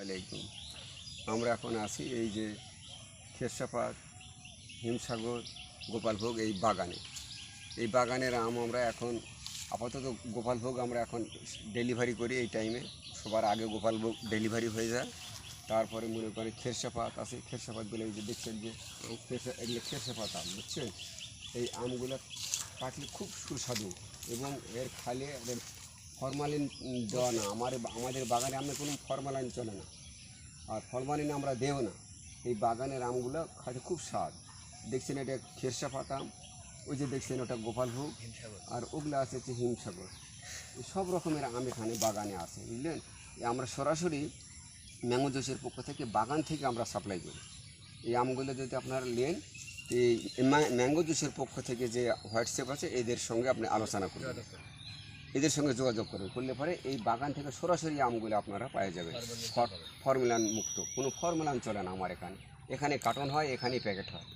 আলাইকুম। আমরা এখন আছি এই যে খেরসাপাত, হিমসাগর, গোপালভোগ এই বাগানে। এই বাগানের আম আমরা এখন আপাতত গোপালভোগ আমরা এখন ডেলিভারি করি এই টাইমে। সবার আগে গোপালভোগ ডেলিভারি হয়ে যায়। তারপরে মনে করেন খেরসাপাত আছে, খেরসাপাতগুলো এই যে দেখছেন যে এগুলো খেরসাপাত আম, বুঝছেন? এই আমগুলো কাটলে খুব সুস্বাদু এবং এর খালে ফরমালিন দেওয়া না। আমাদের বাগানে আমরা কোনো ফরমালিন চলে না, আর ফরমালিন আমরা দেও না। এই বাগানের আমগুলো খাতে খুব স্বাদ। দেখছেন এটা খেরসাপাত আম, ওই যে দেখছেন ওটা গোপালভোগ, আর ওগুলো আছে হচ্ছে হিমসাগর। সব রকমের আম এখানে বাগানে আছে, বুঝলেন? আমরা সরাসরি ম্যাঙ্গো জুসের পক্ষ থেকে বাগান থেকে আমরা সাপ্লাই করি। এই আমগুলো যদি আপনারা নেন, এই ম্যাঙ্গো জুসের পক্ষ থেকে যে হোয়াটসঅ্যাপ আছে এদের সঙ্গে আপনি আলোচনা করবেন, এদের সঙ্গে যোগাযোগ করলে পরে এই বাগান থেকে সরাসরি আমগুলো আপনারা পেয়ে যাবেন। ফর্মুলান মুক্ত, কোনো ফর্মুলান চলে না আমার এখানে। এখানে কার্টন হয়, এখানেই প্যাকেট হয়।